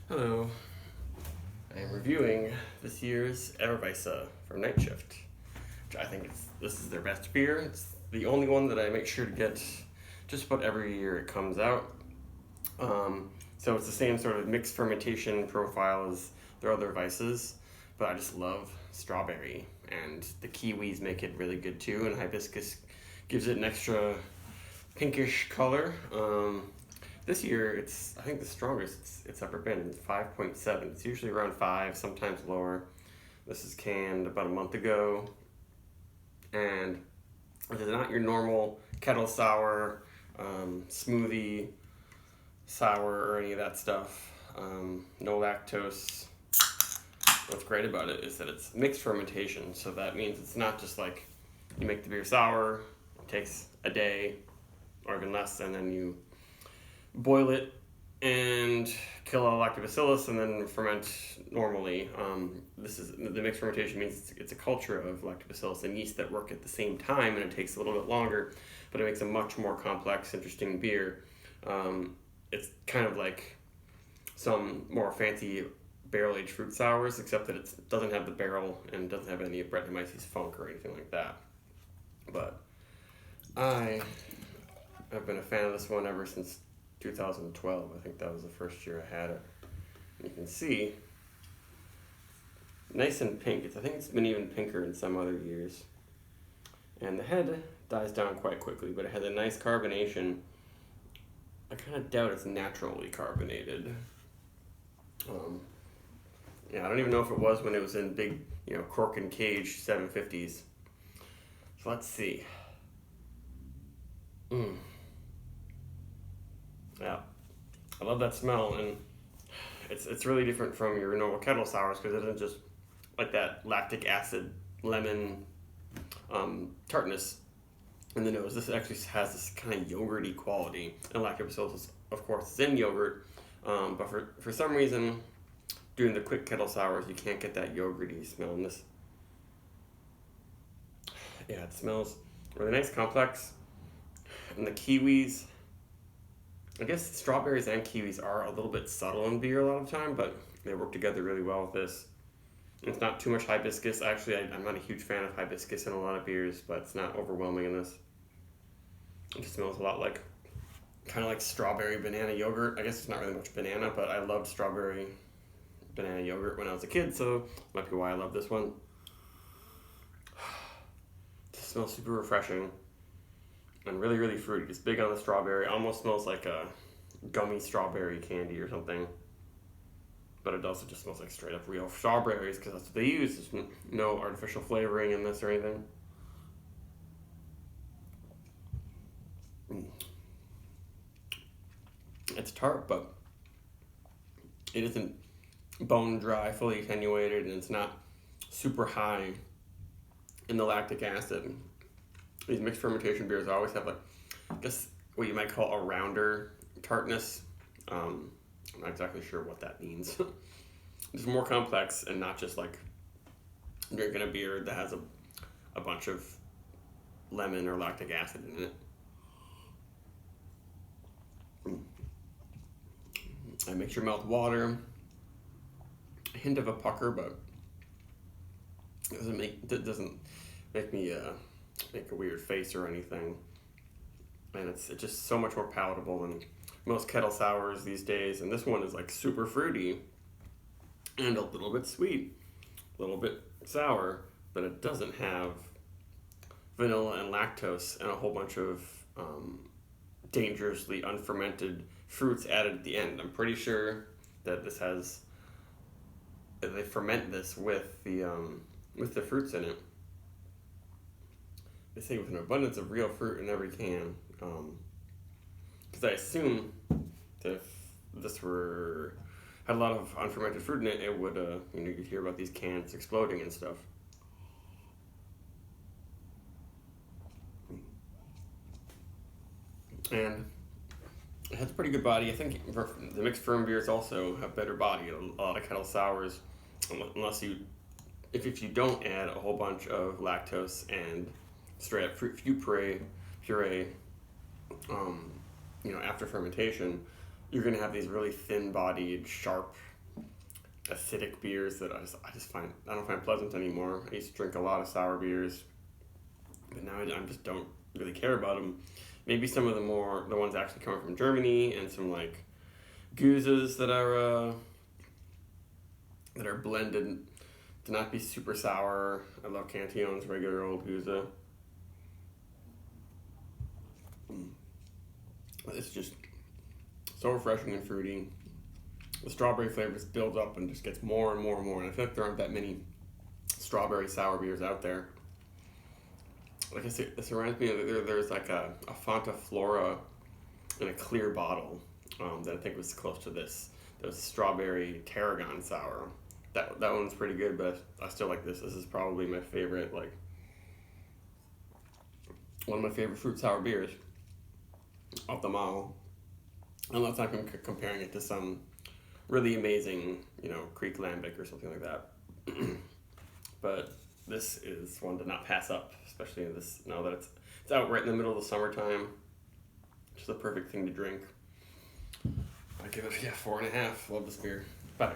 Hello. I am reviewing this year's Weisse from Night Shift, which I think this is their best beer. It's the only one that I make sure to get just about every year it comes out. So it's the same sort of mixed fermentation profile as their other Weisses, but I just love strawberry, and the Kiwis make it really good too, and hibiscus gives it an extra pinkish color. This year, it's I think the strongest it's ever been. It's 5.7. It's usually around 5, sometimes lower. This is canned about a month ago, and it is not your normal kettle sour, smoothie sour or any of that stuff. No lactose. What's great about it is that it's mixed fermentation, so that means it's not just like you make the beer sour, it takes a day or even less, and then you boil it and kill all lactobacillus and then ferment normally. This is the mixed fermentation means it's a culture of lactobacillus and yeast that work at the same time, and it takes a little bit longer, but it makes a much more complex, interesting beer. It's kind of like some more fancy barrel-aged fruit sours, except that it doesn't have the barrel and doesn't have any Brettanomyces funk or anything like that. But I have been a fan of this one ever since 2012. I think that was the first year I had it. You can see, nice and pink. I think it's been even pinker in some other years. And the head dies down quite quickly, but it has a nice carbonation. I kind of doubt it's naturally carbonated. Yeah, I don't even know if it was when it was in big, cork and cage 750s. So let's see. Yeah, I love that smell, and it's really different from your normal kettle sours because it isn't just like that lactic acid lemon tartness in the nose. This actually has this kind of yogurty quality, and lactobacillus, of course, is in yogurt, but for some reason, doing the quick kettle sours, you can't get that yogurty smell in this. Yeah, it smells really nice, complex, and the kiwis. I guess strawberries and kiwis are a little bit subtle in beer a lot of the time, but they work together really well with this. It's not too much hibiscus. Actually, I'm not a huge fan of hibiscus in a lot of beers, but it's not overwhelming in this. It just smells a lot like, kind of like strawberry banana yogurt. I guess it's not really much banana, but I loved strawberry banana yogurt when I was a kid, so might be why I love this one. It smells super refreshing. And really, really fruity. It's big on the strawberry. Almost smells like a gummy strawberry candy or something. But it also just smells like straight up real strawberries because that's what they use. There's no artificial flavoring in this or anything. It's tart, but it isn't bone dry, fully attenuated, and it's not super high in the lactic acid. These mixed fermentation beers always have just what you might call a rounder tartness. I'm not exactly sure what that means. It's more complex and not just like drinking a beer that has a bunch of lemon or lactic acid in it. It makes your mouth water. A hint of a pucker, but it doesn't make me make a weird face or anything. And it's just so much more palatable than most kettle sours these days. And this one is like super fruity and a little bit sweet, a little bit sour, but it doesn't have vanilla and lactose and a whole bunch of dangerously unfermented fruits added at the end. I'm pretty sure that they ferment this with the fruits in it. They say with an abundance of real fruit in every can. Because I assume that if this had a lot of unfermented fruit in it, it would, you'd hear about these cans exploding and stuff. And it has a pretty good body. I think the mixed firm beers also have better body. A lot of kettle sours, if you don't add a whole bunch of lactose and straight up fruit puree, after fermentation, you're going to have these really thin-bodied, sharp acidic beers that I don't find pleasant anymore. I used to drink a lot of sour beers, but now I just don't really care about them. Maybe some of the ones actually coming from Germany, and some like goozes that are blended to not be super sour. I love Cantillon's regular old goose. It's just so refreshing and fruity. The strawberry flavor just builds up and just gets more and more and more. And I feel like there aren't that many strawberry sour beers out there. Like I said, this reminds me of there's like a Fanta Flora in a clear bottle that I think was close to this. There was strawberry tarragon sour. That one's pretty good, but I still like this. This is probably my favorite, like one of my favorite fruit sour beers off the mall. Unless I'm comparing it to some really amazing, Creek Lambic or something like that. But this is one to not pass up, especially in this now that it's out right in the middle of the summertime. Just the perfect thing to drink. I give it 4.5. Love this beer. Bye.